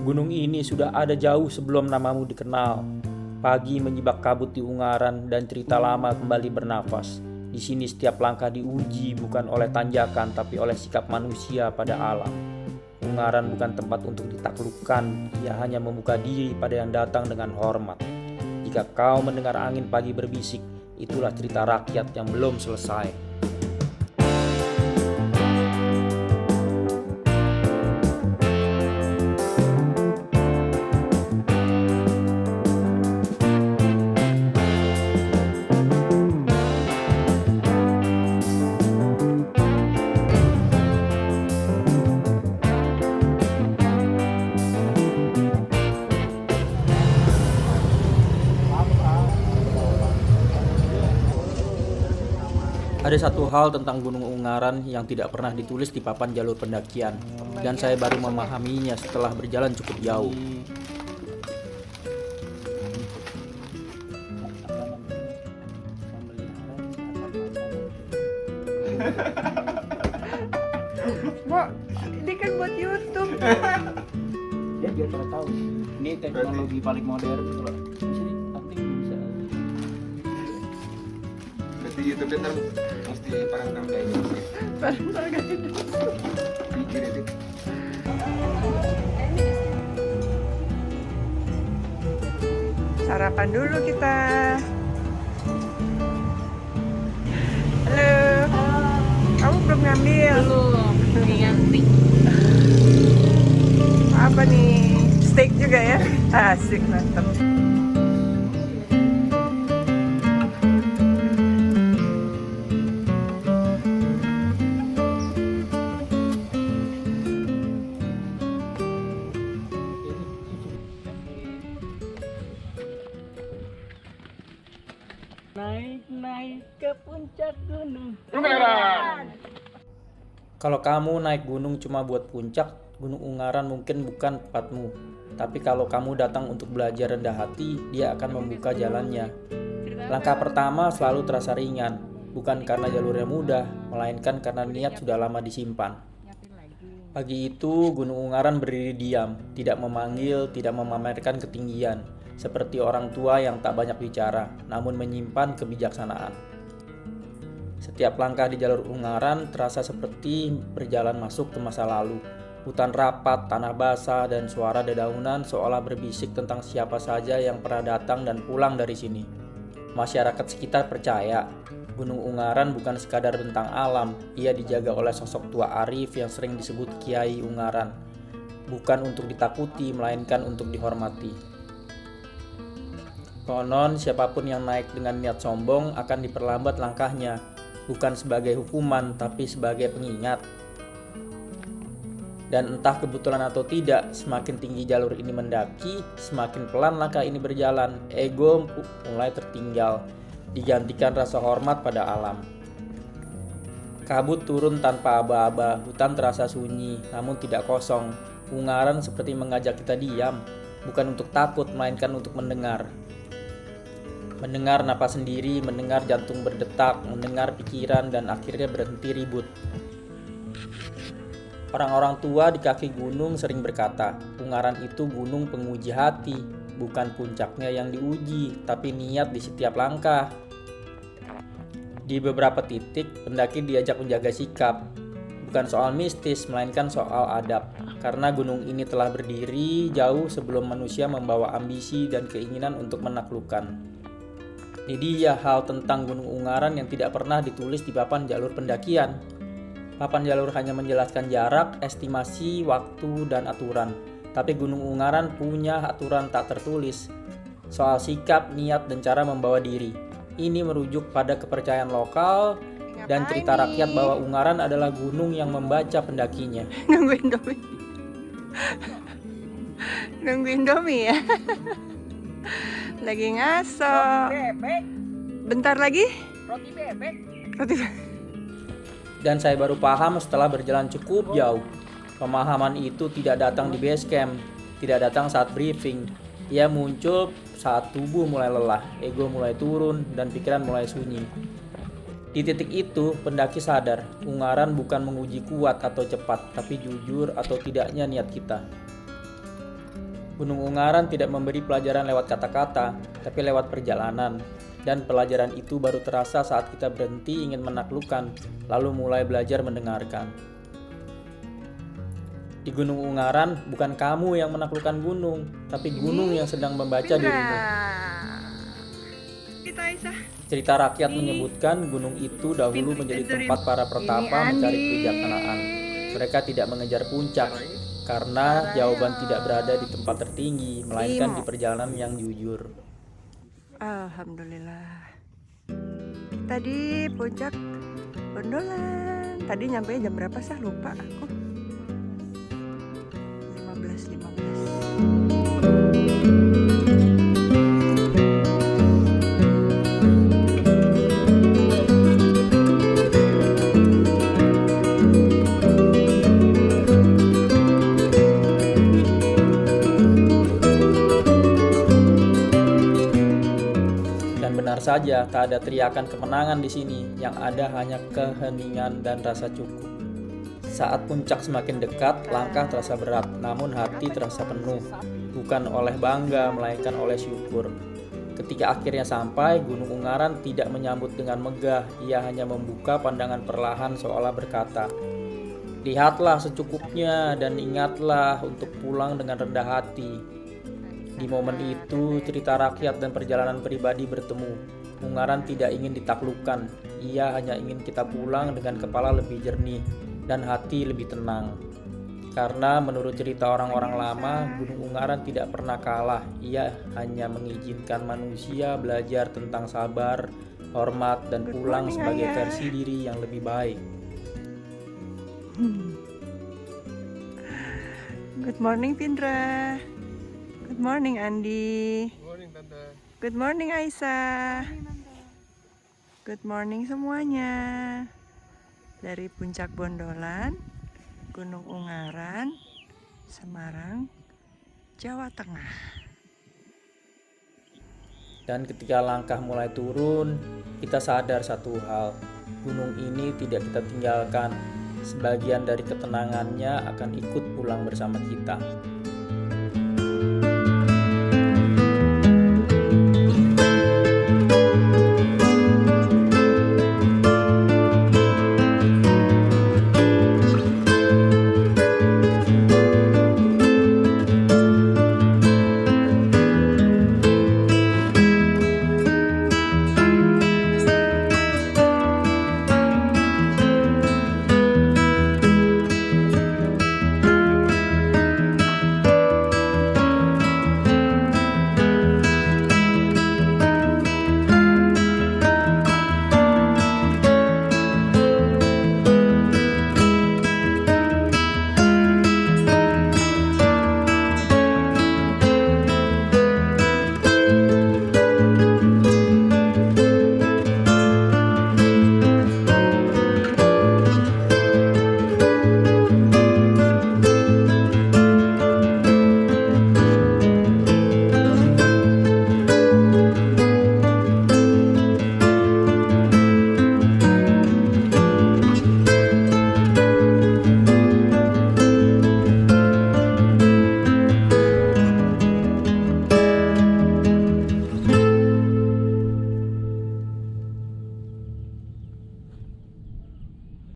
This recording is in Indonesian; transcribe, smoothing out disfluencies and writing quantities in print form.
Gunung ini sudah ada jauh sebelum namamu dikenal. Pagi menyibak kabut di Ungaran dan cerita lama kembali bernafas. Di sini setiap langkah diuji bukan oleh tanjakan tapi oleh sikap manusia pada alam. Ungaran bukan tempat untuk ditaklukkan, ia hanya membuka diri pada yang datang dengan hormat. Jika kau mendengar angin pagi berbisik, itulah cerita rakyat yang belum selesai. Ada satu hal tentang Gunung Ungaran yang tidak pernah ditulis di papan jalur pendakian, dan saya baru memahaminya setelah berjalan cukup jauh. Mbak, ini kan buat YouTube. Ya biar pada tahu, ini teknologi paling modern kalau bisa nanti bisa. Berarti YouTube ntar mesti parang kayak gitu. Parang gitu. Mikir itu. Sarapan dulu kita. Halo. Kamu belum ngambil? Belum, nganti. Apa nih? Steak juga ya? Asik, mantap. Naik ke puncak gunung. Kalau kamu naik gunung cuma buat puncak, Gunung Ungaran mungkin bukan tempatmu. Tapi kalau kamu datang untuk belajar rendah hati, dia akan membuka jalannya. Langkah pertama selalu terasa ringan, bukan karena jalurnya mudah, melainkan karena niat sudah lama disimpan. Pagi itu Gunung Ungaran berdiri diam, tidak memanggil, tidak memamerkan ketinggian, seperti orang tua yang tak banyak bicara, namun menyimpan kebijaksanaan. Setiap langkah di jalur Ungaran terasa seperti berjalan masuk ke masa lalu. Hutan rapat, tanah basah, dan suara dedaunan seolah berbisik tentang siapa saja yang pernah datang dan pulang dari sini. Masyarakat sekitar percaya, Gunung Ungaran bukan sekadar bentang alam, ia dijaga oleh sosok tua arif yang sering disebut Kiai Ungaran. Bukan untuk ditakuti, melainkan untuk dihormati. Konon, siapapun yang naik dengan niat sombong akan diperlambat langkahnya, bukan sebagai hukuman, tapi sebagai pengingat. Dan entah kebetulan atau tidak, semakin tinggi jalur ini mendaki, semakin pelan langkah ini berjalan, ego mulai tertinggal, digantikan rasa hormat pada alam. Kabut turun tanpa aba-aba, hutan terasa sunyi, namun tidak kosong. Ungaran seperti mengajak kita diam, bukan untuk takut, melainkan untuk mendengar. Mendengar napas sendiri, mendengar jantung berdetak, mendengar pikiran, dan akhirnya berhenti ribut. Orang-orang tua di kaki gunung sering berkata, Ungaran itu gunung penguji hati, bukan puncaknya yang diuji, tapi niat di setiap langkah. Di beberapa titik, pendaki diajak menjaga sikap, bukan soal mistis, melainkan soal adab. Karena gunung ini telah berdiri jauh sebelum manusia membawa ambisi dan keinginan untuk menaklukkan. Ini dia hal tentang Gunung Ungaran yang tidak pernah ditulis di papan jalur pendakian. Papan jalur hanya menjelaskan jarak, estimasi, waktu, dan aturan. Tapi Gunung Ungaran punya aturan tak tertulis soal sikap, niat, dan cara membawa diri. Ini merujuk pada kepercayaan lokal dan cerita rakyat bahwa Ungaran adalah gunung yang membaca pendakinya. Nungguin Domi. Nungguin Domi ya. Lagi ngaso. Bebek, Bentar lagi. roti bebek. Roti. Dan saya baru paham setelah berjalan cukup jauh. Pemahaman itu tidak datang di base camp, tidak datang saat briefing. Ia muncul saat tubuh mulai lelah, ego mulai turun, dan pikiran mulai sunyi. Di titik itu, pendaki sadar, Ungaran bukan menguji kuat atau cepat, tapi jujur atau tidaknya niat kita. Gunung Ungaran tidak memberi pelajaran lewat kata-kata, tapi lewat perjalanan. Dan pelajaran itu baru terasa saat kita berhenti ingin menaklukkan, lalu mulai belajar mendengarkan. Di Gunung Ungaran, bukan kamu yang menaklukkan gunung, tapi gunung yang sedang membaca dirimu. Kita Aisyah. Cerita rakyat menyebutkan gunung itu dahulu menjadi tempat para pertapa mencari kebijaksanaan. Mereka tidak mengejar puncak, karena jawaban tidak berada di tempat tertinggi, melainkan di perjalanan yang jujur. Alhamdulillah. Kita di puncak Bondolan. Tadi nyampe jam berapa sih? Lupa aku. 15. Dan benar saja, tak ada teriakan kemenangan di sini, yang ada hanya keheningan dan rasa cukup. Saat puncak semakin dekat, langkah terasa berat, namun hati terasa penuh, bukan oleh bangga, melainkan oleh syukur. Ketika akhirnya sampai, Gunung Ungaran tidak menyambut dengan megah, ia hanya membuka pandangan perlahan seolah berkata, "Lihatlah secukupnya dan ingatlah untuk pulang dengan rendah hati." Di momen itu, cerita rakyat dan perjalanan pribadi bertemu. Ungaran tidak ingin ditaklukkan, ia hanya ingin kita pulang dengan kepala lebih jernih dan hati lebih tenang. Karena menurut cerita orang-orang lama, Gunung Ungaran tidak pernah kalah, ia hanya mengizinkan manusia belajar tentang sabar, hormat, dan pulang sebagai versi diri yang lebih baik. Good morning Pindra. Good morning Andi. Morning Tante. Good morning Aisyah. Good morning semuanya. Dari Puncak Bondolan, Gunung Ungaran, Semarang, Jawa Tengah. Dan ketika langkah mulai turun, kita sadar satu hal, gunung ini tidak kita tinggalkan. Sebagian dari ketenangannya akan ikut pulang bersama kita.